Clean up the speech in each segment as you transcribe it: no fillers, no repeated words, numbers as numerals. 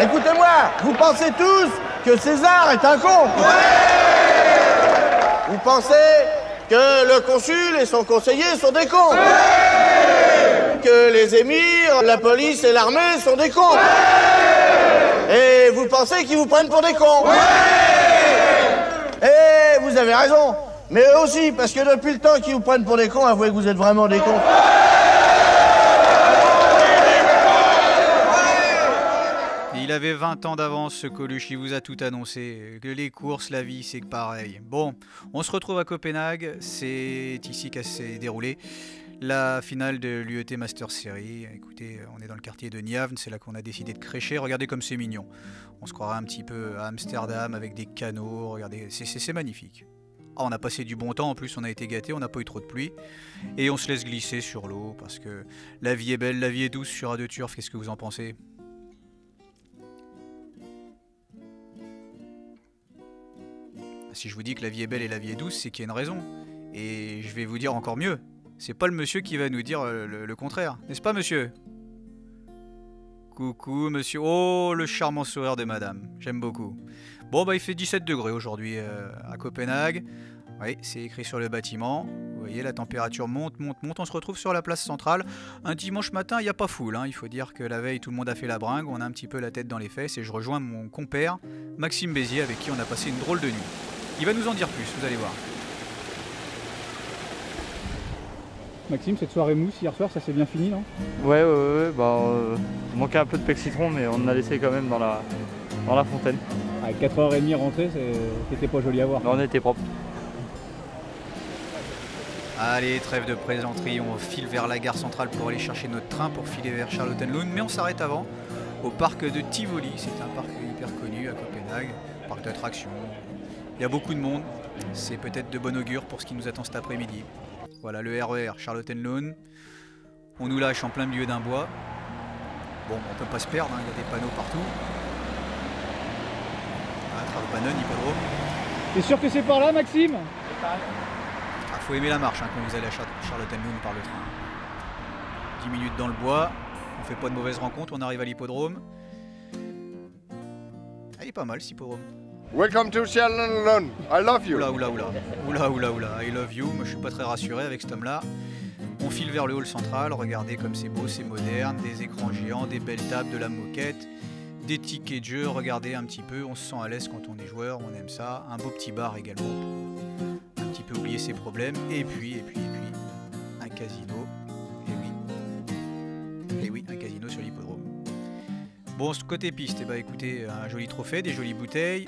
Écoutez-moi, vous pensez tous que César est un con. Vous pensez que le consul et son conseiller sont des cons. Que les émirs, la police et l'armée sont des cons. Et vous pensez qu'ils vous prennent pour des cons. Et vous avez raison. Mais eux aussi, parce que depuis le temps qu'ils vous prennent pour des cons, avouez que vous êtes vraiment des cons. Il avait 20 ans d'avance, ce Coluche, il vous a tout annoncé. Que les courses, la vie, c'est pareil. Bon, on se retrouve à Copenhague, c'est ici qu'elle s'est déroulée la finale de l'UET Master Series. Écoutez, on est dans le quartier de Niavn, c'est là qu'on a décidé de crécher. Regardez comme c'est mignon. On se croirait un petit peu à Amsterdam avec des canaux, regardez, c'est magnifique. Ah, on a passé du bon temps, en plus on a été gâtés, on n'a pas eu trop de pluie. Et on se laisse glisser sur l'eau parce que la vie est belle, la vie est douce sur Radio Turf, qu'est-ce que vous en pensez ? Si je vous dis que la vie est belle et la vie est douce, c'est qu'il y a une raison. Et je vais vous dire encore mieux, c'est pas le monsieur qui va nous dire le contraire, n'est-ce pas monsieur ? Coucou monsieur, oh le charmant sourire de madame, j'aime beaucoup. Bon bah il fait 17 degrés aujourd'hui à Copenhague, oui c'est écrit sur le bâtiment, vous voyez la température monte, on se retrouve sur la place centrale. Un dimanche matin il n'y a pas foule, hein. Il faut dire que la veille tout le monde a fait la bringue, on a un petit peu la tête dans les fesses et je rejoins mon compère Maxime Bézier avec qui on a passé une drôle de nuit. Il va nous en dire plus, vous allez voir. Maxime, cette soirée mousse hier soir, ça s'est bien fini, non? Ouais, bah, il manquait un peu de pec citron, mais on en a laissé quand même dans la fontaine. À 4h30 rentrée, c'était pas joli à voir. Non, on était propre. Allez, trêve de plaisanterie, on file vers la gare centrale pour aller chercher notre train pour filer vers Charlottenlund, mais on s'arrête avant au parc de Tivoli, c'est un parc hyper connu à Copenhague, parc d'attractions. Il y a beaucoup de monde, c'est peut-être de bon augure pour ce qui nous attend cet après-midi. Voilà le RER Charlottenlund, on nous lâche en plein milieu d'un bois. Bon, on peut pas se perdre, hein, il y a des panneaux partout. Ah, Travbanen, hippodrome. T'es sûr que c'est par là, Maxime? Ah, faut aimer la marche hein, quand vous allez à Charlottenlund par le train. 10 minutes dans le bois, on fait pas de mauvaises rencontres, on arrive à l'hippodrome. Ah, il est pas mal cet hippodrome. Welcome to Charlottenlund, I love you. Oula, I love you. Moi je suis pas très rassuré avec cet homme-là. On file vers le hall central, regardez comme c'est beau, c'est moderne, des écrans géants, des belles tables, de la moquette, des tickets de jeu, regardez un petit peu, on se sent à l'aise quand on est joueur, on aime ça. Un beau petit bar également pour un petit peu oublier ses problèmes. Et puis, un casino. Et oui, un casino sur l'hippodrome. Bon, ce côté piste, eh ben, écoutez, un joli trophée, des jolies bouteilles,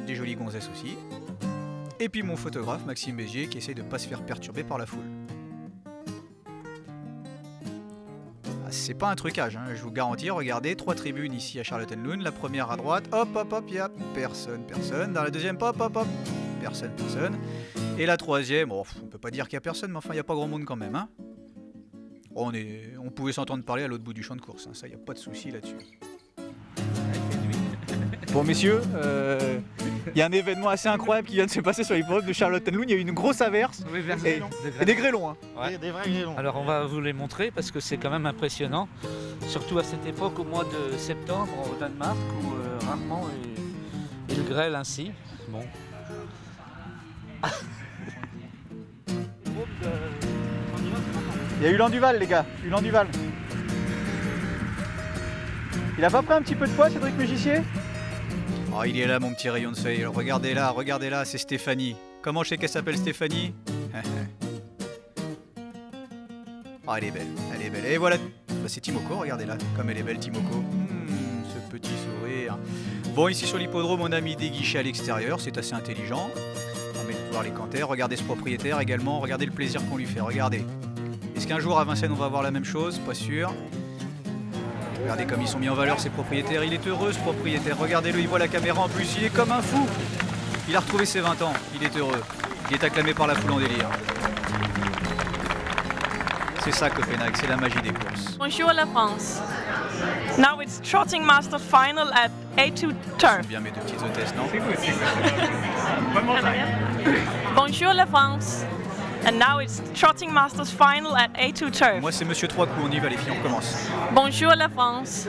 des jolies gonzesses aussi. Et puis mon photographe, Maxime Bézier, qui essaye de ne pas se faire perturber par la foule. Ah, c'est pas un trucage, hein, je vous garantis, regardez, 3 tribunes ici à Charlottenlund, la première à droite, hop, il y a personne. Dans la deuxième, hop, personne. Et la troisième, oh, on peut pas dire qu'il y a personne, mais enfin, il n'y a pas grand monde quand même, hein. On pouvait s'entendre parler à l'autre bout du champ de course, hein, ça, il n'y a pas de souci là-dessus. Bon messieurs, il y a un événement assez incroyable qui vient de se passer sur l'hippodrome de Charlottenlund, il y a eu une grosse averse et des grêlons. Hein. Ouais. Des vrais grêlons. Alors on va vous les montrer parce que c'est quand même impressionnant, surtout à cette époque au mois de septembre au Danemark où rarement il grêle ainsi. Bon. Il y a Ulan Duval les gars, Ulan Duval. Il a pas pris un petit peu de poids Cédric Mégissier? Oh, il est là mon petit rayon de soleil, regardez là, c'est Stéphanie. Comment je sais qu'elle s'appelle Stéphanie? Oh, elle est belle. Et voilà, bah, c'est Timoko, regardez là, comme elle est belle Timoko. Ce petit sourire. Bon, ici sur l'hippodrome, on a mis des guichets à l'extérieur, c'est assez intelligent. On permet de voir les canters, regardez ce propriétaire également, regardez le plaisir qu'on lui fait, regardez. Est-ce qu'un jour à Vincennes on va avoir la même chose? Pas sûr. Regardez comme ils sont mis en valeur ces propriétaires. Il est heureux ce propriétaire. Regardez-le, il voit la caméra en plus. Il est comme un fou. Il a retrouvé ses 20 ans. Il est heureux. Il est acclamé par la foule en délire. C'est ça Copenhague, c'est la magie des courses. Bonjour la France. Now it's Trotting Master Final at A2 Turf. Bien mes deux petites hôtesses, non? Bonjour la France. And now it's Trotting Masters final at A2 Turf. Moi c'est Monsieur Trois Coups, on y va les filles, on commence. Bonjour la France.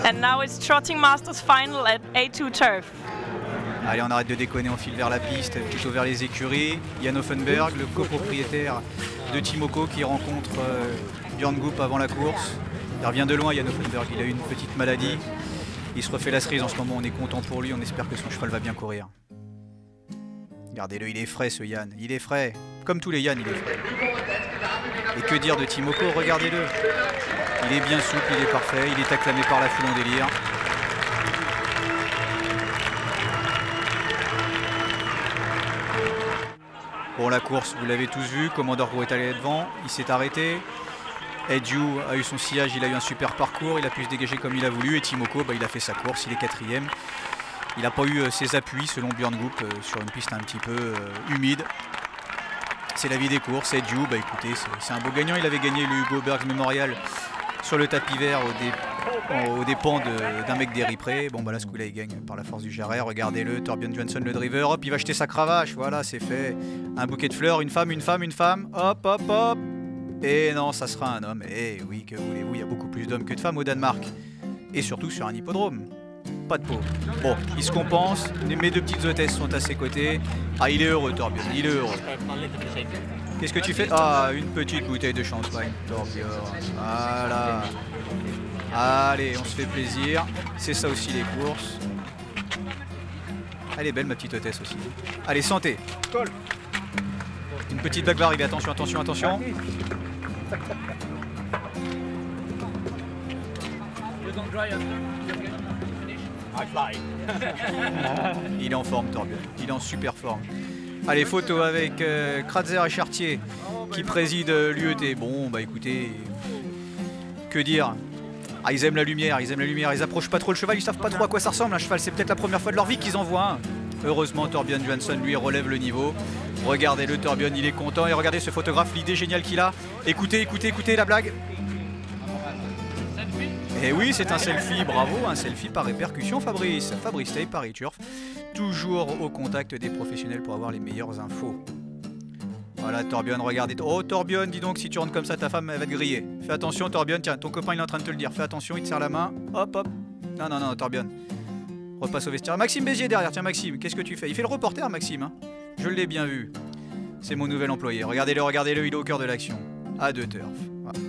And now it's Trotting Masters final at A2 Turf. Allez, on arrête de déconner, on file vers la piste, plutôt vers les écuries. Jan Offenberg, le copropriétaire de Timoko qui rencontre Björn Goop avant la course. Il revient de loin, Jan Offenberg, il a eu une petite maladie. Il se refait la cerise en ce moment, on est content pour lui, on espère que son cheval va bien courir. Regardez-le, il est frais ce Yann, il est frais. Comme tous les Yann, il est frais. Et que dire de Timoko, regardez-le. Il est bien souple, il est parfait, il est acclamé par la foule en délire. Bon, la course, vous l'avez tous vu, Commander Gros est allé devant, il s'est arrêté. Edju a eu son sillage, il a eu un super parcours, il a pu se dégager comme il a voulu. Et Timoko, il a fait sa course, il est 4e. Il n'a pas eu ses appuis selon Björn Goop sur une piste un petit peu humide. C'est la vie des courses. Edju, écoutez, c'est un beau gagnant. Il avait gagné le Hugo Bergs Memorial sur le tapis vert aux dépens d'un mec des Ripré. Bon, là, ce coup-là, il gagne par la force du jarret. Regardez-le, Torbjörn Johansson, le driver. Hop, il va jeter sa cravache. Voilà, c'est fait. Un bouquet de fleurs, une femme. Hop, hop, hop. Et non, ça sera un homme. Et oui, que voulez-vous, il y a beaucoup plus d'hommes que de femmes au Danemark. Et surtout sur un hippodrome. Pas de peau. Bon, il se compense. Mes deux petites hôtesses sont à ses côtés. Ah, il est heureux, Torbjörn, il est heureux. Qu'est-ce que tu fais? Ah, une petite bouteille de champagne, Torbjörn. Voilà. Allez, on se fait plaisir. C'est ça aussi les courses. Elle est belle, ma petite hôtesse aussi. Allez, santé. Une petite bague va arriver. Attention, attention, attention. Il est en forme, Torbjörn. Il est en super forme. Allez, photo avec Kratzer et Chartier qui préside l'UET. Bon, écoutez, que dire? Ah, ils aiment la lumière, ils approchent pas trop le cheval, ils savent pas trop à quoi ça ressemble un cheval. C'est peut-être la première fois de leur vie qu'ils en voient un. Heureusement, Torbjörn Johansson, lui, relève le niveau. Regardez-le, Torbjörn, il est content. Et regardez ce photographe, l'idée géniale qu'il a. Écoutez la blague. Et oui, c'est un selfie, bravo, un selfie par répercussion, Fabrice. Fabrice Tay, Paris Turf. Toujours au contact des professionnels pour avoir les meilleures infos. Voilà, Torbjörn, regardez. Oh, Torbjörn, dis donc, si tu rentres comme ça, ta femme, elle va te griller. Fais attention, Torbjörn, tiens, ton copain, il est en train de te le dire. Fais attention, il te serre la main. Hop, hop. Non, Torbjörn. Repasse au vestiaire. Maxime Bézier derrière, tiens, Maxime, qu'est-ce que tu fais? Il fait le reporter, Maxime, hein. Je l'ai bien vu. C'est mon nouvel employé. Regardez-le, il est au cœur de l'action. A2 Turf. Voilà.